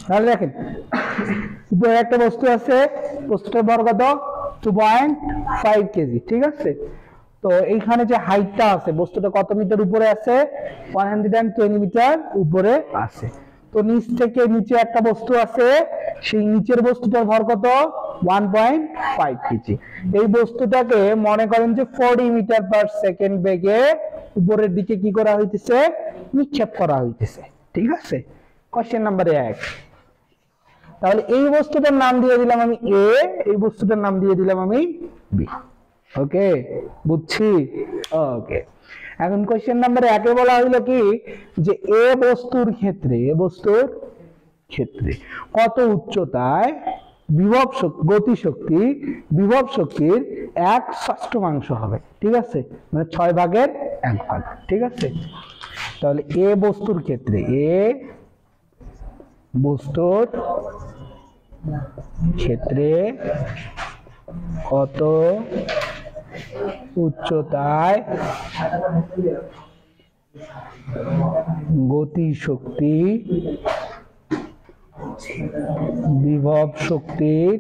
তাহলে দেখেন উপরে একটা বস্তু আছে, বস্তুটার ভর কত 2.5 কেজি, ঠিক আছে। তো এইখানে যে হাইটটা আছে, বস্তুটা কত মিটার উপরে আছে, 120 মিটার উপরে আছে। তো নিচ থেকে নিচে একটা বস্তু আছে, সেই নিচের বস্তুটার ভর কত 1.5 কেজি। এই বস্তুটাকে মনে করেন যে 40 মিটার পার সেকেন্ড বেগে উপরের দিকে কি করা হইতেছে, নিক্ষেপ করা হইতেছে, ঠিক আছে। Question number 1। তাহলে এই বস্তুটার নাম দিয়ে দিলাম আমি এ, এই বস্তুটার নাম দিয়ে দিলাম আমি বি। ওকে, বুঝছি। ওকে, এখন কোশ্চেন নাম্বার 1 এ বলা হইলো কি যে এ বস্তুর ক্ষেত্রে, এ বস্তুর ক্ষেত্রে কত উচ্চতায় বিভব শক্তি, গতি শক্তি বিভব শক্তির 1/6 হবে, ঠিক আছে, মানে 6 ভাগের 1 ভাগ, ঠিক আছে। তাহলে এ বস্তুর ক্ষেত্রে, এ বস্তুর ক্ষেত্রে কত উচ্চতায় গতি শক্তি বিভব শক্তির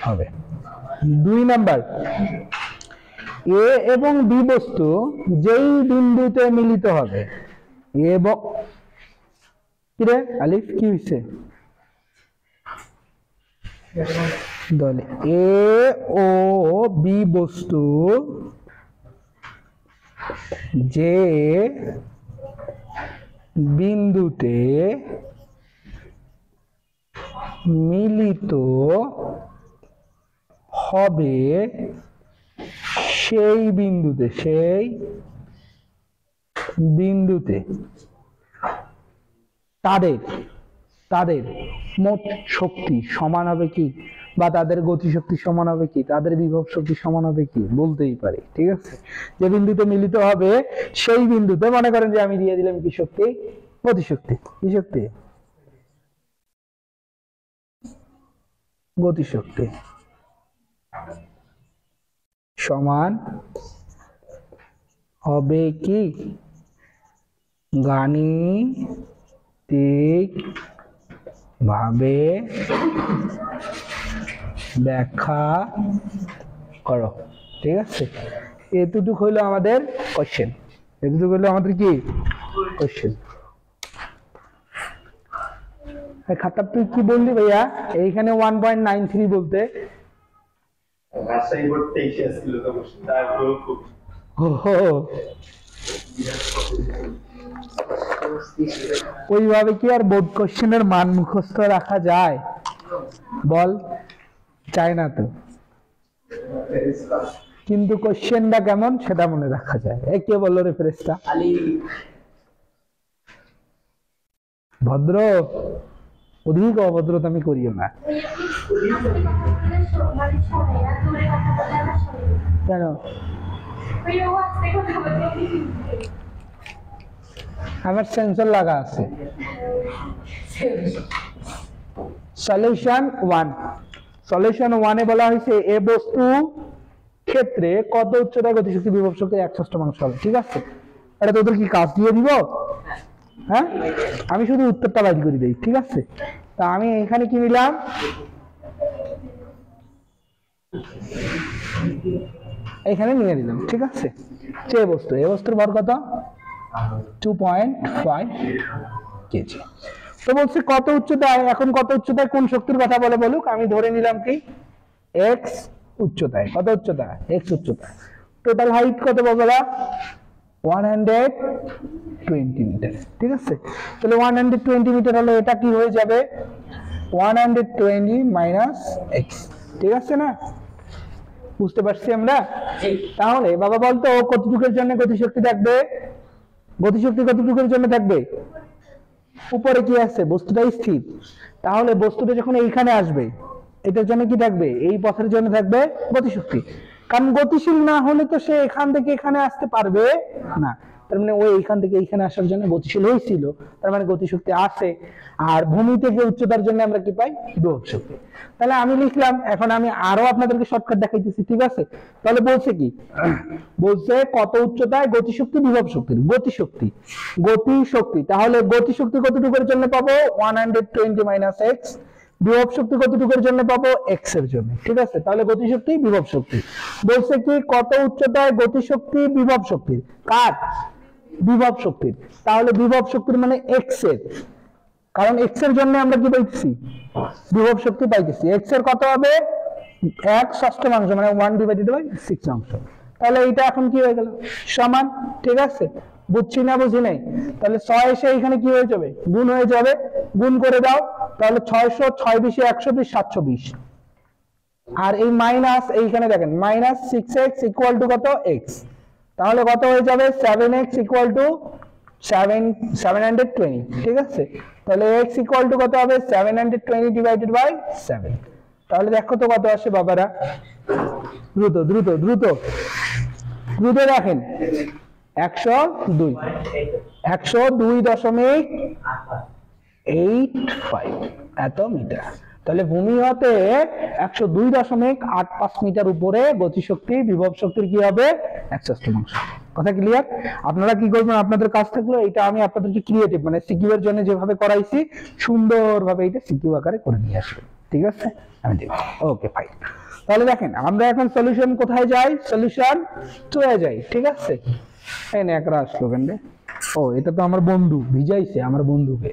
হবে। 2 নাম্বার, এ এবং বি বস্তু যেই বিন্দুতে মিলিত হবে, এবং কি রে আলিফ কি হইছে, দলে এ ও বি বস্তু যে বিন্দুতে মিলিত হবে সেই বিন্দুতে তাদের মোট শক্তি সমান হবে কি, বা তাদের গতি শক্তি সমান হবে কি, তাদের বিভব শক্তি সমান হবে কি, বলতেই পারি, ঠিক আছে। যে বিন্দুতে মিলিত হবে সেই বিন্দুতে মনে করেন যে আমি দিয়ে দিলাম কি শক্তি, গতি শক্তি, কি শক্তি, গতি শক্তি সমান হবে কি গাণিতিক ভাবে ব্যাখ্যা করো, ঠিক আছে। এতটুকু হইলো আমাদের কোশ্চেন, এতটুকু হইলো আমাদের কি কোশ্চেন। খাতাব তুই কি বললি ভাইয়া এইখানে 1.93 বলতে, ওইভাবে কি আর বোর্ড কোশ্চেনের মান মুখস্থ রাখা যায় বল, চাই না তো, কিন্তু কোশ্চেনটা কেমন সেটা মনে রাখা যায়। কে বললো রেফারেন্সটা, ভদ্র, অধিক অভদ্রতামি করিও না। কেন আমার সেন্সর লাগা আছে। সলিউশন 1, সলিউশন 1 এ বলা হয়েছে এ বস্তু ক্ষেত্রে কত উচ্চতায় গতিশক্তি বিভব শক্তির 1/6 হবে, ঠিক আছে। এটা তোদের কি কাজ দিয়ে দিব, হ্যাঁ, আমি শুধু উত্তরটা বাইর করে দিই, ঠিক আছে। তা আমি এখানে কি নিলাম, এখানে নিয়ে নিলাম, ঠিক আছে। যে বস্তু, এ বস্তুর ভর কত 2.5 কেজি। তো বলছি কত উচ্চতায়, এখন কত উচ্চতায় কোন শক্তির কথা বলে বলুক, আমি ধরে নিলাম কি x উচ্চতায়, কত উচ্চতা x উচ্চতায়, টোটাল হাইট কত বলা 120 মিটার, ঠিক আছে। তাহলে 120 মিটার হলে এটা কি হয়ে যাবে 120 মাইনাস x, ঠিক আছে না, বুঝতে পারছি আমরা। তাহলে বাবা বলতো কতটুকুর জন্য গতিশক্তি থাকবে, গতিশক্তি কতটুকুর জন্য থাকবে, উপরে কি আছে বস্তুটা স্থির, তাহলে বস্তুটা যখন এইখানে আসবে এটার জন্য কি থাকবে, এই পথের জন্য থাকবে গতিশক্তি, কারণ গতিশীল না হলে তো সে এখান থেকে এখানে আসতে পারবে না। তার মানে ও এইখান থেকে এইখানে আসার জন্য গতিশীল হয়েছিল, তার মানে গতিশক্তি আছে। আর ভূমি থেকে উচ্চতার জন্য আমরা কি পাই? বিভব শক্তি। তাহলে আমি লিখলাম, এখন আমি আরো আপনাদেরকে শর্টকাট দেখাইতেছি, ঠিক আছে? তাহলে বলছে কি, বলছে কত উচ্চতায় গতিশক্তি বিভব শক্তির গতিশক্তি। তাহলে গতিশক্তি কতটুকুর জন্য পাবো? 120 মাইনাস এক্স। বিভব শক্তি কতটুকুর জন্য পাবো? এক্স এর জন্য, ঠিক আছে? তাহলে গতিশক্তি বিভব শক্তি বলছে কি কত উচ্চতায় গতিশক্তি বিভব শক্তির, কার? বিভব শক্তির। তাহলে বিভব শক্তির মানে এক্স এর, কারণ এক্স এর জন্য আমরা কি পাইতেছি? বিভব শক্তি পাইতেছি। এক্স এর কত হবে? 1/6 মানে 1/6। তাহলে এইটা এখন কি হয়ে গেল? সমান, ঠিক আছে? বুঝছি না বুঝি নাই? তাহলে 6 এসে এখানে কি হয়ে যাবে? গুণ হয়ে যাবে। গুণ করে দাও, তাহলে 600, 6 20 120, 720। আর এই মাইনাস, এইখানে দেখেন মাইনাস 6x ইকুয়াল টু কত? x। তাহলে কত হয়ে যাবে? 7x ইকুয়াল টু 720, ঠিক আছে? তাহলে x ইকুয়াল টু কত হবে? 720 ডিভাইডেড বাই 7। তাহলে দেখো তো কত আসে বাবারা, দ্রুত দ্রুত দ্রুত দ্রুত দেখেন, 102.85 এত মিটার। তাহলে ভূমি হতে 102.85 মিটার উপরে গতিশক্তি বিভব শক্তির কি হবে? 1/6। কথা ক্লিয়ার? আপনারা কি করবেন, আপনাদের কাজ থাকলো এটা আমি আপনাদেরকে ক্রিয়েটিভ মানে সিকিউ এর জন্য যেভাবে করাইছি সুন্দরভাবে এটা সিকিউ আকারে করে নিয়ে আসবে, ঠিক আছে? আমি দেব, ওকে ফাইন। তাহলে দেখেন আমরা এখন সলিউশন কোথায় যাই? সলিউশন চলে যাই, ঠিক আছে? এই না একরা আসলো কেন রে? ও এটা তো আমার বন্ধু ভিজাইছে, আমার বন্ধুকে।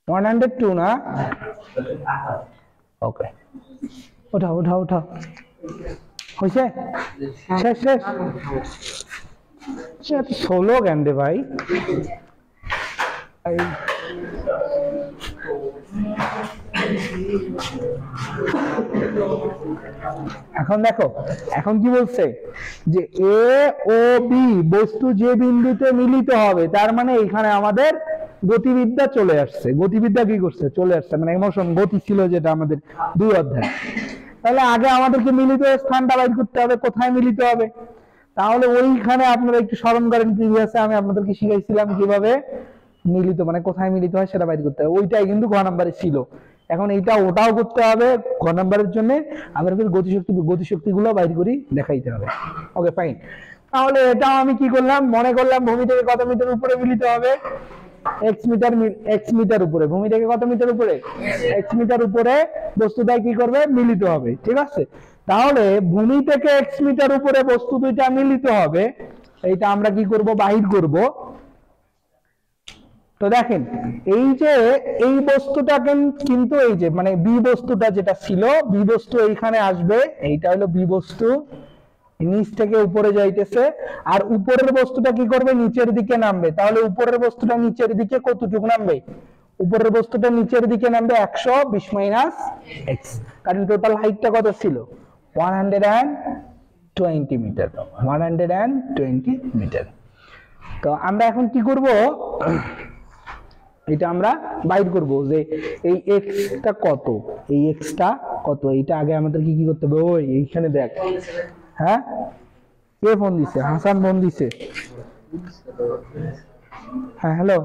$102 না? ওকে, উঠাও উঠাও উঠাও, হয়েছে? শেষ শেষ। ষোলো কেন রে ভাই? এখন দেখো, এখন কি বলছে যে এ ও বি বস্তু যে বিন্দুতে মিলিত হবে, তার মানে এখানে আমাদের গতিবিদ্যা চলে আসছে। গতিবিদ্যা কি করছে? চলে আসছে, মানে ইমোশন গতি ছিল যেটা আমাদের 2 অধ্যায়। তাহলে আগে আমাদেরকে মিলিত স্থানটা বাইর করতে হবে, কোথায় মিলিত হবে। তাহলে ওইখানে আপনারা একটু স্মরণ করেন, প্রিভিয়াসে আমি আপনাদেরকে শিখাইছিলাম কিভাবে মিলিত মানে কোথায় মিলিত হয় সেটা বাইর করতে হবে। ওইটাই কিন্তু ঘ নাম্বারে ছিল। এখন এইটা ওটাও করতে হবে ঘ নাম্বারের জন্য, আমাদেরকে গতিশক্তি গুলো বাইর করি দেখাইতে হবে। Okay fine. তাহলে এটাও আমি কি করলাম, মনে করলাম ভূমি থেকে কত মিটার উপরে মিলিত হবে? x মিটার উপরে। ভূমি থেকে কত মিটার উপরে? x মিটার উপরে বস্তুটা কি করবে? মিলিত হবে, ঠিক আছে? তাহলে ভূমি থেকে x মিটার উপরে বস্তু দুইটা মিলিত হবে, এইটা আমরা কি করব? বাহির করব। তো দেখেন এই যে এই বস্তুটা কিন্তু এই যে মানে বি বস্তুটা যেটা ছিল, বি বস্তু এইখানে আসবে, এইটা হলো বি বস্তু, নিচ থেকে উপরে যাইতেছে। আর উপরের বস্তুটা কি করবে? নিচের দিকে নামবে। তাহলে উপরের বস্তুটা নিচের দিকে কতটুকু নামবে? উপরের বস্তুটা নিচের দিকে নামবে 120 মাইনাস এক্স, কারণ টোটাল হাইটটা কত ছিল? 120 মিটার। 120 মিটার। তো আমরা এখন কি করব? এটা আমরা বাইর করব যে এই এক্সটা কত, এই এক্সটা কত, এইটা আগে আমাদের কি করতে হবে? ওই এইখানে দেখ, হ্যাঁ কে ফোন দিছে? হাসান ফোন দিছে। হ্যাঁ হ্যালো,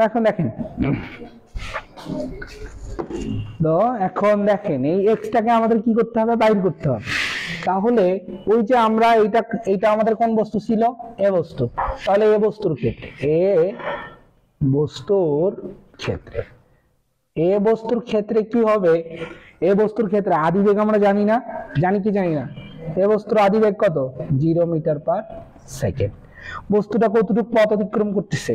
এখন দেখেন, তো এখন দেখেন এই এক্সটাকে আমাদের কি করতে হবে? বাইর করতে হবে। তাহলে ওই যে আমরা এইটা আমাদের কোন বস্তু ছিল? এ বস্তু। তাহলে এ বস্তুর ক্ষেত্রে এ বস্তুর ক্ষেত্রে কি হবে? এ বস্তুর ক্ষেত্রে আদিবেগ আমরা জানি না, জানি কি জানি না? এ বস্তুর আদিবেগ কত? 0 মিটার পার সেকেন্ড। বস্তুটা কতটুকু পথ অতিক্রম করতেছে?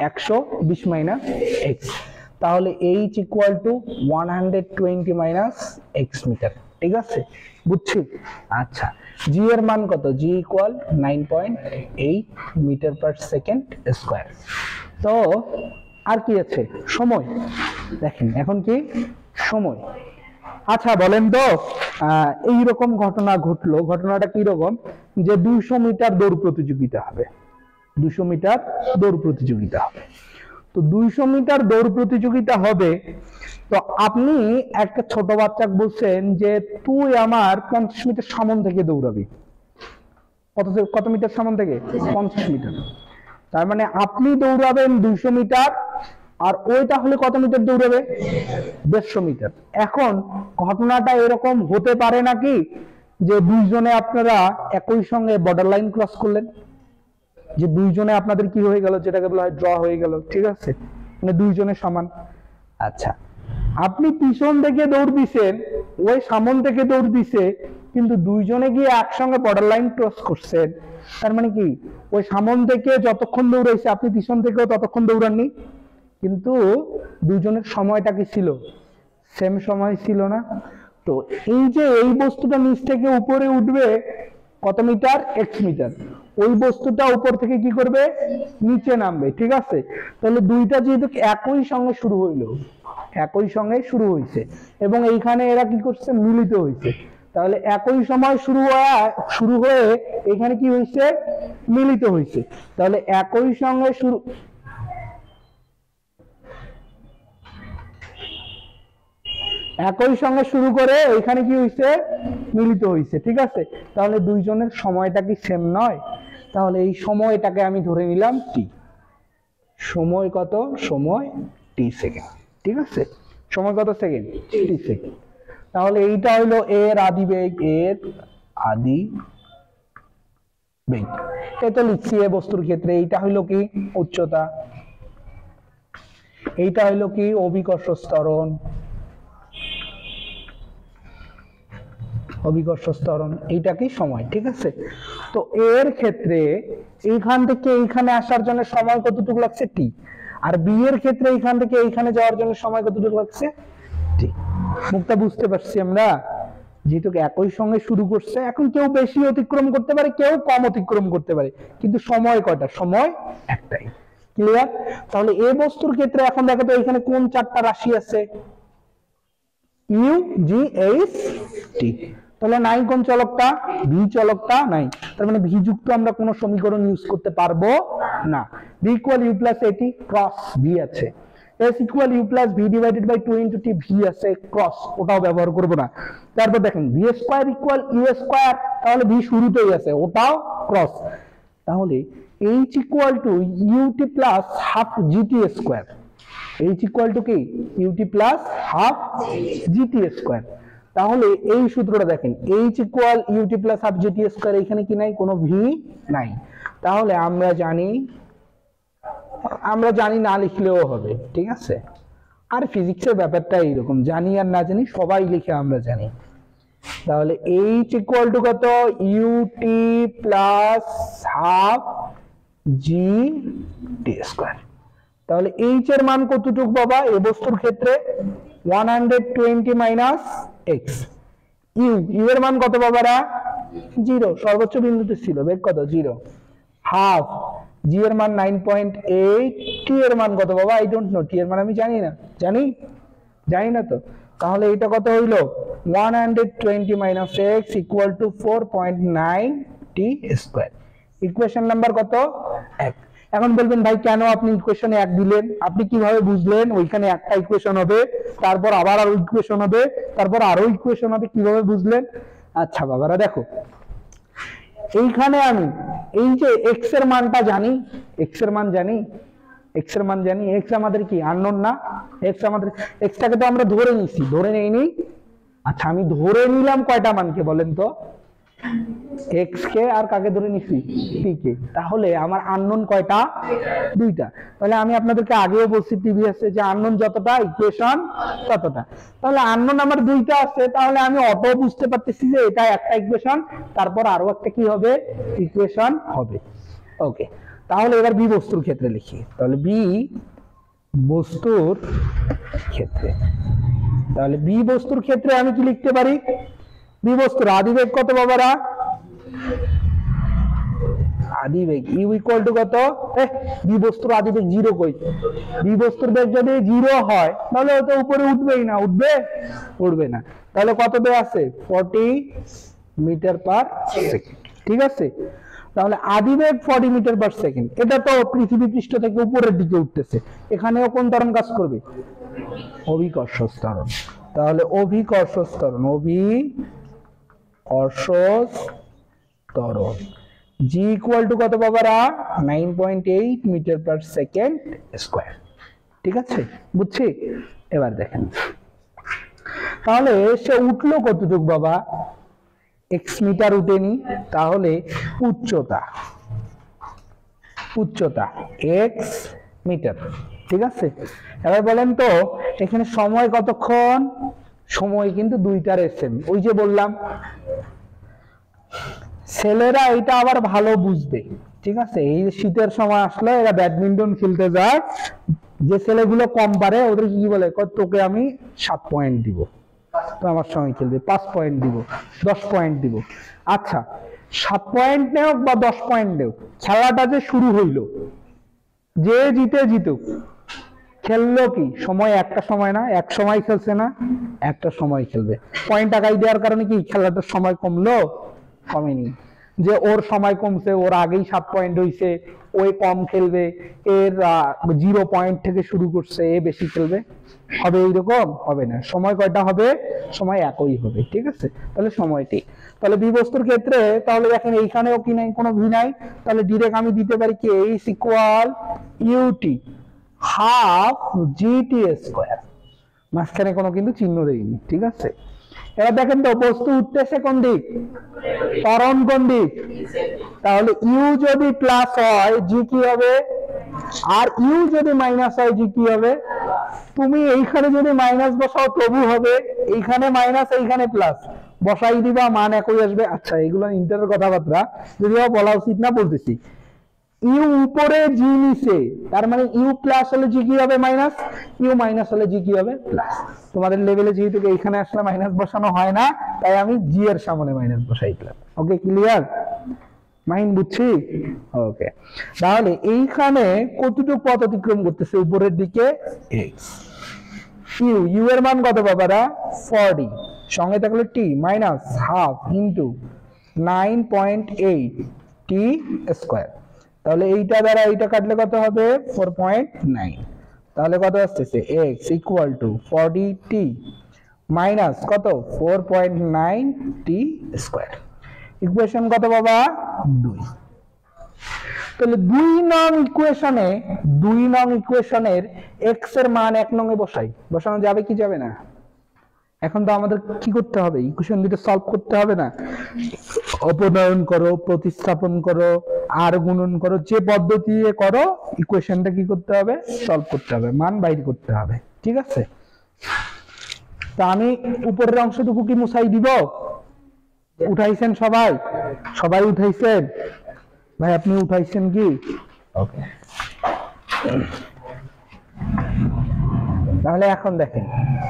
120 মাইনাস এক্স। তাহলে h equal to 120 minus x meter, ঠিক আছে? বুঝছি? আচ্ছা, g এর মান কত? g equal 9.8 meter per second square. তো আর কি আছে? সময়। দেখেন এখন কি সময়, আচ্ছা বলেন তো এইরকম ঘটনা ঘটলো, ঘটনাটা কি রকম, যে 200 মিটার দৌড় প্রতিযোগিতা হবে, 200 মিটার দৌড় প্রতিযোগিতা হবে। তো 200 মিটার দৌড় প্রতিযোগিতা হবে, তো আপনি একটা ছোট বাচ্চাকে বলছেন যে তুই আমার 50 মিটার সামন থেকে দৌড়াবি। কত মিটার সামন থেকে? 50 মিটার। তার মানে আপনি দৌড়াবেন 200 মিটার, আর ওই তাহলে কত মিটার দৌড়াবে? 150 মিটার। এখন ঘটনাটা এরকম হতে পারে নাকি যে দুইজনে আপনারা একই সঙ্গে বর্ডার লাইন ক্রস করলেন, যে দুইজনে আপনাদের কি হয়ে গেল, যেটাকে বলা হয় ড্র হয়ে গেল, ঠিক আছে, মানে দুইজনে সমান। আচ্ছা, আপনি পিছন থেকে দৌড় দিছেন, ওই সামন থেকে দৌড় দিছে, কিন্তু দুইজনে গিয়ে একসঙ্গে বর্ডার লাইন ক্রস করছেন। তার মানে কি, ওই সামন থেকে যতক্ষণ দৌড়াইছে আপনি পিছন থেকেও ততক্ষণ দৌড়াননি, কিন্তু দুইজনের সময়টা কি ছিল? সেম সময় ছিল না? তো এই যে এই বস্তুটা নিচ থেকে উপরে উঠবে কত মিটার? এক্স মিটার, ওই বস্তুটা উপর থেকে কি করবে? নিচে নামবে, ঠিক আছে। তাহলে দুইটা যেহেতু একই সঙ্গে শুরু হইলো, একই সঙ্গে শুরু হয়েছে, এবং এইখানে এরা কি করছে? মিলিত হয়েছে। তাহলে একই সময় শুরু হয়ে এখানে কি হয়েছে? মিলিত হয়েছে। তাহলে একই সঙ্গে শুরু করে এখানে কি হয়েছে? মিলিত হয়েছে, ঠিক আছে। তাহলে দুইজনের সময়টা কি সেম নয়? তাহলে এই সময়টাকে আমি ধরে নিলাম টি। সময় কত? সময় টি সেকেন্ড, ঠিক আছে। সময় কত সেকেন্ড? টি সেকেন্ড। তাহলে এইটা হইলো এর আদিবেগ, এর আদি বেগ। এটা লিখছি এ বস্তুর ক্ষেত্রে। এইটা হইলো কি? উচ্চতা। এইটা হইলো কি? অভিকর্ষ ত্বরণ। অভিকর্ষ ত্বরণ, এইটা কি? সময়, ঠিক আছে। তো এর ক্ষেত্রে এইখান থেকে এইখানে আসার জন্য সময় কতটুকু লাগছে? টি। আর বি এর ক্ষেত্রে এইখান থেকে এইখানে যাওয়ার জন্য সময় কতটুকু লাগছে? টি। মুখটা বুঝতে পারছি আমরা? যেহেতু একই সঙ্গে শুরু করছে, এখন কেউ বেশি অতিক্রম করতে পারে, কেউ কম অতিক্রম করতে পারে, কিন্তু সময় কয়টা? সময় একটাই। ক্লিয়ার? তাহলে এই বস্তুর ক্ষেত্রে এখন দেখো তো এখানে কোন চারটা রাশি আছে? ইউ, জি, এইচ, টি। তাহলে নাই কোন চলকটা? ভি চলকটা নাই। তার মানে ভি যুক্ত আমরা কোন সমীকরণ ইউজ করতে পারবো না। V equal U plus A T cross V আছে। S equal U plus V divided by 2 into T V আছে ক্রস, ওটাও ব্যবহার করব না। তারপর দেখেন V square equal U square, তাহলে ভি শুরুতেই আছে, ওটাও ক্রস। তাহলে H equal to U T plus half GT square. H equal to কি? U T plus half GT square. তাহলে এই সূত্রটা দেখেন, H equal U T plus half GT square, এখানে কি নাই? কোনো ভি নাই। তাহলে আমরা জানি না লিখলেও হবে, ঠিক আছে। আর ফিজিক্সের ব্যাপারটা এইরকম, জানি আর না জানি সবাই লিখে আমরা জানি। তাহলে এইচ ইকুয়াল টু কত? ইউটি প্লাস হাফ জি টি স্কয়ার। তাহলে এইচ এর মান কতটুকু বাবা এই বস্তুর ক্ষেত্রে? 120 মাইনাস এক্স। ইউ এর মান কত বাবারা? 0, সর্বোচ্চ বিন্দুতে ছিল, বেগ কত? 0। হাফ জি এর মান 9.8, টি এর মান কত বাবা? আই ডোন্ট নো, টি এর মান আমি জানি না। জানি না তো। তাহলে এটা কত হইলো? 120 minus x equal to 4.9 T square. Equation number কত? 1। এখন বলবেন ভাই কেন আপনি ইকুয়েশনে 1 দিলেন? আপনি কিভাবে বুঝলেন ওইখানে একটা ইকুয়েশন হবে, তারপর আবার আরো ইকুয়েশন হবে, তারপর আরো ইকুয়েশন হবে, কিভাবে বুঝলেন? আচ্ছা বাবারা দেখো, এইখানে আমি এই যে এক্স এর মানটা জানি, এক্স এর মান জানি, এক্স আমাদের কি? আননোন না? এক্সটাকে তো আমরা ধরে নিছি, ধরে নেইনি? আচ্ছা আমি ধরে নিলাম কয়টা মানকে বলেন তো? এক্স কে, আর কাকে ধরে নিছি? টি কে। তাহলে আমার আননোন কয়টা? 2টা। তাহলে আমি আপনাদেরকে আগেও বলছি প্রিভিয়াসে যে আননোন যতটা ইকুয়েশন ততটা। তাহলে আননোন আমার 2টা আছে, তাহলে আমি অটো বুঝতে পারতেছি যে এটা একটা ইকুয়েশন, তারপর আরো একটা কি হবে? ইকুয়েশন হবে। ওকে, তাহলে এবার বি বস্তুর ক্ষেত্রে লিখি। তাহলে বি বস্তুর ক্ষেত্রে, তাহলে বি বস্তুর ক্ষেত্রে আমি কি লিখতে পারি? বি বস্তুর আদিবেগ কত বাবারা? আদিবেগ ইউ ইকুয়াল টু কত? বি বস্তুর আদিবেগ 0 কই? বি বস্তুর বেগ যদি 0 হয় তাহলে তো উপরে উঠবেই না, উঠবে না। তাহলে কত দেওয়া আছে 40 মিটার পার সেকেন্ড। ঠিক আছে, তাহলে আদি বেগ 40 মিটার পার সেকেন্ড, এটা তো পৃথিবী পৃষ্ঠ থেকে উপরের দিকে উঠতেছে, এখানেও কোন ত্বরণ কাজ করবে? অভিকর্ষ ত্বরণ। তাহলে অভিকর্ষ ত্বরণ, অভিকর্ষ ত্বরণ g ইকুয়াল টু কত বাবারা 9.8 মিটার পার সেকেন্ড স্কয়ার। ঠিক আছে, বুঝছি? এবার দেখেন, তাহলে সে উঠলো কতটুকু বাবা? x মিটার উঠেনি, তাহলে উচ্চতা x মিটার। ঠিক আছে, এবার বলেন তো এখানে সময় কতক্ষণ? সময় কিন্তু দুইটার এসএম, ওই যে বললাম ছেলেরা এটা আবার ভালো বুঝবে। ঠিক আছে, এই শীতের সময় আসলে এরা ব্যাডমিন্টন খেলতে যায়, যে ছেলেগুলো কম পারে ওদের কি বলে, তোকে আমি 7 পয়েন্ট দিব, তো আমার সঙ্গে খেলবে, 5 পয়েন্ট দিব, 10 পয়েন্ট দিব। আচ্ছা 7 পয়েন্ট নেও বা 10 পয়েন্ট নেও, খেলাটা যে শুরু হইলো, যে জিতুক, খেললো কি সময়? একটা সময় না, এক সময় খেলছে না, একটা সময় খেলবে। পয়েন্ট আগাই দেওয়ার কারণে কি খেলাটার সময় কমলো? কমেনি। যে ওর সময় কমছে, ওর আগেই 7 পয়েন্ট হইছে, ওই কম খেলবে, এর 0 পয়েন্ট থেকে শুরু করছে, এ বেশি খেলবে, হবে এইরকম? হবে না। সময় কয়টা হবে? সময় একই হবে। ঠিক আছে, তাহলে সময়টি, তাহলে বি বস্তুর ক্ষেত্রে তাহলে দেখেন এইখানেও কি নাই, কোনো ভি নাই, তাহলে ডিরেক্ট আমি দিতে পারি কি h equal ut half GT square, মাঝখানে কোনো কিন্তু চিহ্ন দেইনি। ঠিক আছে, এবার দেখেন তো বস্তু উঠতেছে কোন দিক? ত্বরণ কোন দিক? তাহলে ইউ যদি প্লাস হয় জি কি হবে? আর ইউ যদি মাইনাস হয় জি কি হবে? তুমি এইখানে যদি মাইনাস বসাও তবু হবে, এইখানে মাইনাস এইখানে প্লাস বসাই দিবা, মান একই আসবে। আচ্ছা এগুলো ইন্টারের কথাবার্তা, যদিও বলা উচিত না, বলতেছি। ইউ উপরে জি নিচে, তার মানে ইউ প্লাস হলে জি কি হবে? মাইনাস। ইউ মাইনাস হলে জি কি হবে? প্লাস। তোমাদের লেভেলে যেহেতু এইখানে আসলে মাইনাস বসানো হয় না, তাই আমি জি এর সামনে মাইনাস বসাই দিলাম। ওকে, ক্লিয়ার? মাইন বুঝছি? ওকে, তাহলে এইখানে কতটুকু পথ অতিক্রম করতেছে? উপরের দিকে এক্স। ইউ এর মান কত বাবারা? 40, সঙ্গে থাকলে টি মাইনাস হাফ ইন্টু 9.8 টি স্কয়ার। তাহলে এইটা দ্বারা এইটা কাটলে কত হবে? 4.9। তাহলে কত আসতেছে? x equal to 40t minus কত? 4.9t square. ইকুয়েশন কত বাবা? 2। তাহলে 2 নং ইকুয়েশনের x এর মান 1 নং এ বসানো যাবে কি যাবে না? এখন তো আমাদের কি করতে হবে? ইকুয়েশন দুটো সলভ করতে হবে না? অপনয়ন করো, প্রতিস্থাপন করো, আর গুণন করো, যে পদ্ধতি দিয়ে করো, ইকুয়েশনটা কি করতে হবে? সলভ করতে হবে, মান বাইর করতে হবে। ঠিক আছে, তা আমি উপরের অংশটুকু কি মুছাই দিব? উঠাইছেন সবাই? সবাই উঠাইছেন? ভাই আপনি উঠাইছেন কি? ওকে, তাহলে এখন দেখেন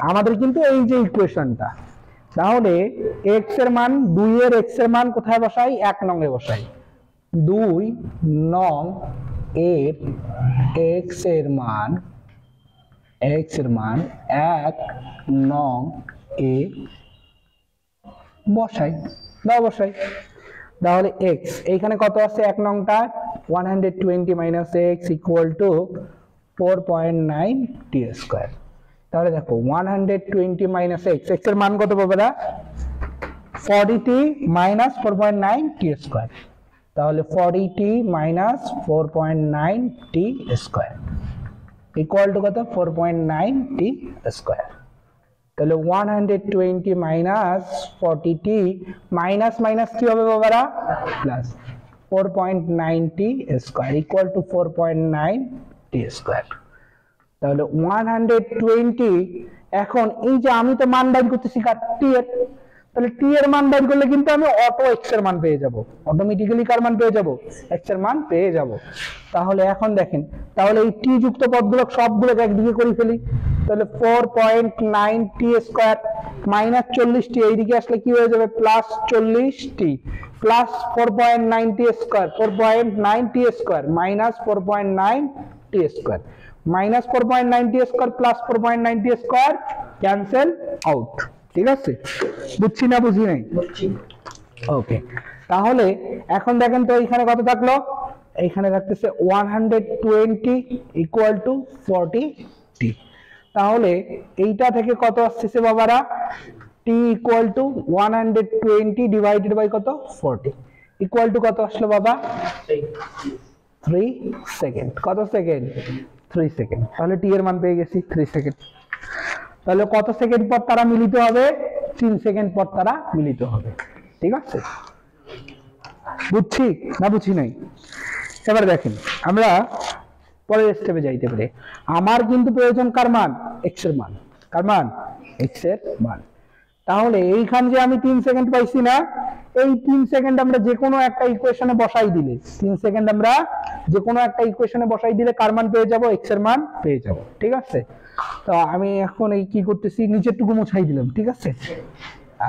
আমাদের কিন্তু এই যে ইকুয়েশনটা, তাহলে x এর মান 2 এর x এর মান কোথায় বসাই? 1 নং এ বসাই। 2 নং এর x এর মান 1 নং এ বসাই, তাহলে x এইখানে কত আছে? 1 নংটা 120 minus x equal to 4.9 T square. তাহলে দেখো 120 মাইনাস x, x এর মান কত পাবে? 40t মাইনাস 4.9 টি স্কয়ার। তাহলে 40t minus 4.9 T square equal to কত? 4.9 টি স্কয়ার। তাহলে 120 মাইনাস 40t মাইনাস মাইনাস কি হবে বাবারা? Plus 4.9 T square equal to 4.9 T square. তাহলে 120, এখন এই যে আমি তো মান বাইর করতেছি কার? টি এর। তাহলে টি এর মান বাইর করলে কিন্তু আমি অটো এক্স এর মান পেয়ে যাব, অটোমেটিক্যালি কার মান পেয়ে যাব? এক্স এর মান পেয়ে যাব। তাহলে এখন দেখেন, তাহলে এই টি যুক্ত পদগুলো সবগুলোকে একদিকে করে ফেলি। তাহলে 4.9 টি স্কয়ার মাইনাস 40t, এইদিকে আসলে কি হয়ে যাবে? প্লাস 40t প্লাস 4.9 টি স্কয়ার, 4.9 টি স্কয়ার মাইনাস 4.9 টি স্কয়ার, মাইনাস 4.9 টি স্কয়ার প্লাস 4.9 টি স্কয়ার ক্যান্সেল আউট। ঠিক আছে, বুঝছি না বুঝি নাই? ওকে, তাহলে এখন দেখেন তো এইখানে কত থাকলো, এইখানে থাকতেছে 120 ইকুয়াল টু 40t। তাহলে এইটা থেকে কত আসছে বাবারা, t equal to 120 divided by কত 40 ইকুয়াল টু কত আসলো বাবা, 3 সেকেন্ড। কত সেকেন্ড? 3 সেকেন্ড। তাহলে t এর মান পেয়ে গেছি 3 সেকেন্ড। তাহলে কত সেকেন্ড পর তারা মিলিত হবে? 3 সেকেন্ড পর তারা মিলিত হবে। ঠিক আছে, বুঝছি না বুঝি নাই? এবার দেখেন আমরা পরের স্টেপে যাইতে পারি। আমার কিন্তু প্রয়োজন কার মান? x এর মান। কার মান? x এর মান। তাহলে এইখান যে আমি 3 সেকেন্ড পাইছি না, এই 3 সেকেন্ড আমরা যে কোনো একটা ইকুয়েশনে বসাই দিলে, 3 সেকেন্ড আমরা যে কোনো একটা ইকুয়েশনে বসাই দিলে কার মান পেয়ে যাব? x এর মান পেয়ে যাব। ঠিক আছে, তো আমি এখন এই কি করতেছি, নিচেরটুকু মুছাই দিলাম। ঠিক আছে,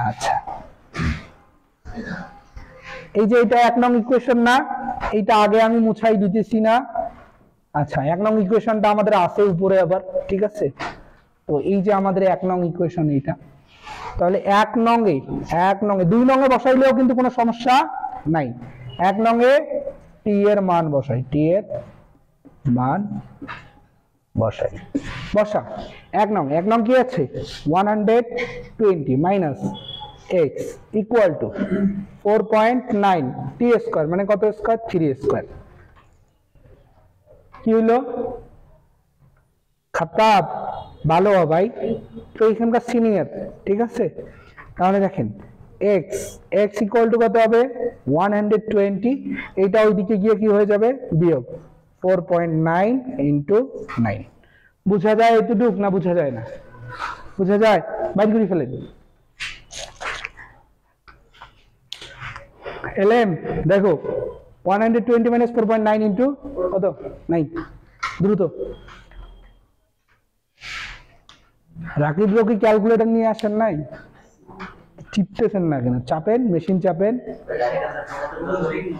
আচ্ছা, এই যে এটা 1 নং ইকুয়েশন না, এইটা আগে আমি মুছাই দিতেছি না। আচ্ছা, 1 নং ইকুয়েশনটা আমাদের আছে উপরে আবার। ঠিক আছে, তো এই যে আমাদের 1 নং ইকুয়েশন এইটা, তাহলে 1 নং এ 2 নং এ বসাইলেও কিন্তু কোনো সমস্যা নাই। 1 নং এ t এর মান বসাই, t এর মান বসাই, বসা। 1 নং কি আছে? 120 minus x equal to 4.9 t square, মানে কত স্কয়ার? 3 স্কয়ার। কি হলো? খাতাব ভালো ভাই, তো এখানকার সিনিয়র। ঠিক আছে, তাহলে দেখেন x ইকুয়াল টু কত হবে? 120। এইটা ওইদিকে গিয়ে কি হয়ে যাবে? বিয়োগ 4.9 ইন্টু 9। বুঝা যায় এতটুক না বুঝা যায় না? বুঝা যায়? বাইর করে ফেলেন। এলএম দেখো, 120 মাইনাস 4.9 ইন্টু কত? 9। দ্রুত রাকিব কি ক্যালকুলেটর নিয়ে আসেন নাই? চিপতেছেন না কেন? চাপেন, মেশিন চাপেন।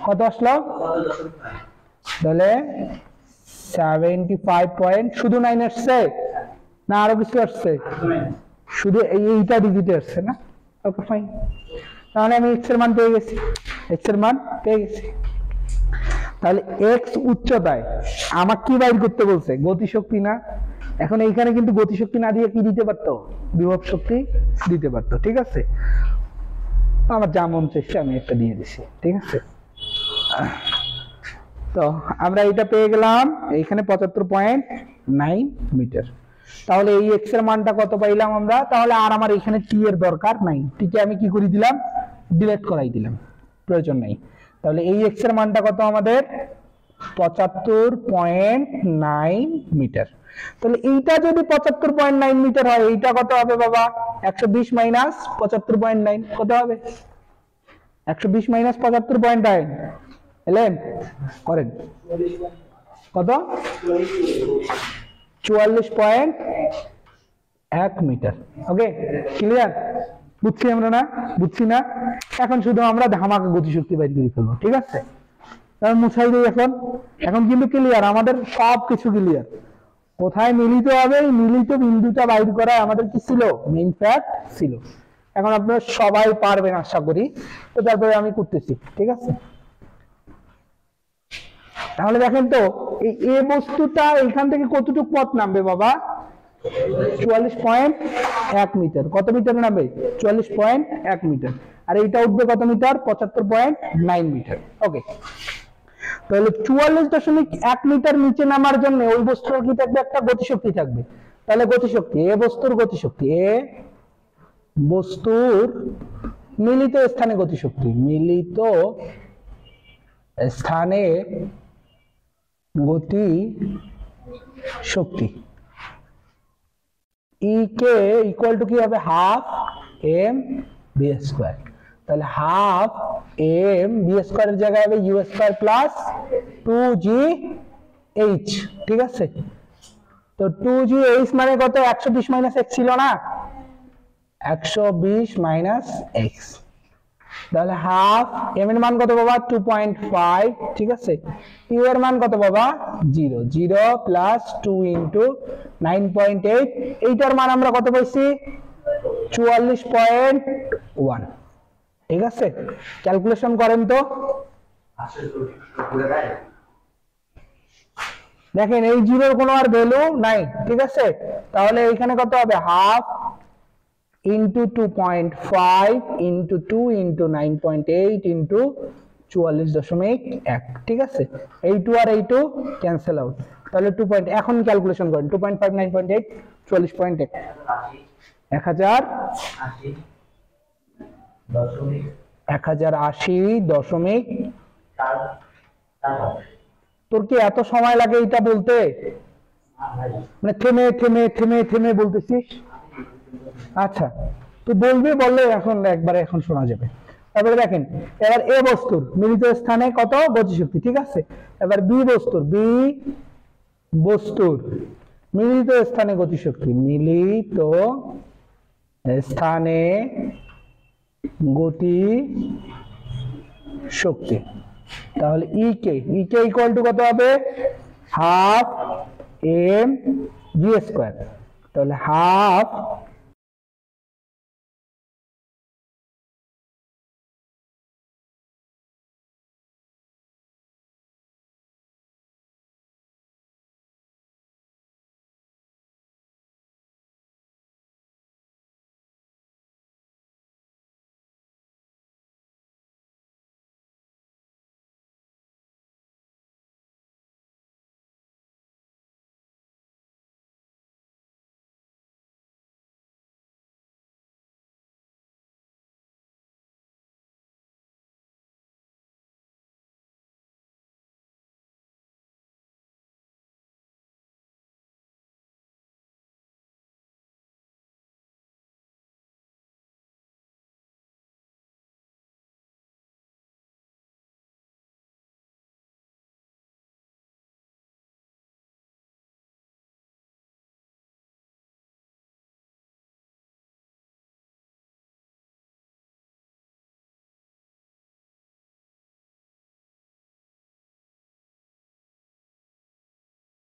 কত আসলো? তাহলে 75 পয়েন্ট। শুধু 9 আসছে না আরো কিছু আসছে? শুধু এইটা ডিজিটে আসছে না? ওকে ফাইন, তাহলে আমি x এর মান পেয়ে গেছি। x এর মান পেয়ে গেছি। তাহলে x উচ্চতায় আমাকে কি বাইর করতে বলছে? গতিশক্তি না? এখন এইখানে কিন্তু গতিশক্তি না দিয়ে কি দিতে পারতো? বিভব শক্তি দিতে পারতো। ঠিক আছে, আমার যা মন চাইছে আমি একটা দিয়ে দিছি। ঠিক আছে, তো আমরা এটা পেয়ে গেলাম এইখানে 75.9 মিটার। তাহলে এই x এর মানটা কত পাইলাম আমরা? তাহলে আর আমার এখানে t এর দরকার নাই, t কে আমি কি করে দিলাম? ডিলিট করাই দিলাম, প্রয়োজন নাই। তাহলে এই x এর মানটা কত আমাদের? 75.9 মিটার। তাহলে এইটা যদি 75.9 মিটার হয়, এইটা কত হবে বাবা? 120 মাইনাস 75.9 কত হবে? 120 মাইনাস 75.9 এলেন করেন কত? 44.1 মিটার। ওকে, ক্লিয়ার? বুঝছি আমরা না? বুঝছি না? এখন শুধু আমরা ধামাকা গতিশক্তি বাইর করে ফেলবো। ঠিক আছে, তাহলে মুছাই দিই। এখন কিন্তু ক্লিয়ার, আমাদের সব কিছু ক্লিয়ার। কোথায় মিলিত হবে, এই মিলিত বিন্দুটা বাইর করা আমাদের কি ছিল? মেইন ফ্যাক্ট ছিল। এখন আপনারা সবাই পারবেন আশা করি, তো তারপরে আমি করতেছি। ঠিক আছে, তাহলে দেখেন তো এই এ বস্তুটা এখান থেকে কতটুকু পথ নামবে বাবা? 44.1 মিটার। কত মিটার নামবে? 44.1 মিটার। আর এইটা উঠবে কত মিটার? 75.9 মিটার। ওকে, তাহলে 44.1 মিটার নিচে নামার জন্য ওই বস্তুর কি থাকবে? একটা গতিশক্তি থাকবে। তাহলে গতিশক্তি, এ বস্তুর গতিশক্তি, এ বস্তুর মিলিত স্থানে গতিশক্তি, মিলিত স্থানে গতি শক্তি ই কে ইকুয়াল টু কি হবে? Half m b square. তাহলে হাফ এম বি স্কয়ারের জায়গায় হবে ইউ স্কয়ার প্লাস 2gh। ঠিক আছে, তো 2gh মানে কত? 120 মাইনাস x ছিল না? 120 মাইনাস x। তাহলে হাফ এম এর মান কত বাবা? 2.5। ঠিক আছে, ইউ এর মান কত বাবা? 0। 0 প্লাস 2 ইন্টু 9.8। এইটার মান আমরা কত পাইছি? 44.1। ঠিক আছে, ক্যালকুলেশন করেন তো। দেখেন এই জিরোর কোনো আর ভ্যালু নাই, ঠিক আছে, তাহলে এখানে কত হবে, half into 2.5 into 2 into 9.8 into 44.1। ঠিক আছে, এই 2 আর এই 2 ক্যান্সেল আউট, তাহলে 2 পয়েন্ট, এখন ক্যালকুলেশন করেন, 2.5 9.8 44.1 1080.। তোর কি এত সময় লাগে এটা বলতে, মানে থেমে থেমে থেমে থেমে বলতেছিস? আচ্ছা, তুই বলবি, বললে এখন একবারে এখন শোনা যাবে। তারপরে দেখেন, এবার এ বস্তুর মিলিত স্থানে কত গতিশক্তি, ঠিক আছে, এবার বি বস্তুর মিলিত স্থানে গতিশক্তি, মিলিত স্থানে গতি শক্তি, তাহলে ইকে ইকুয়াল টু কত হবে, হাফ এম জি স্কোয়ার, তাহলে হাফ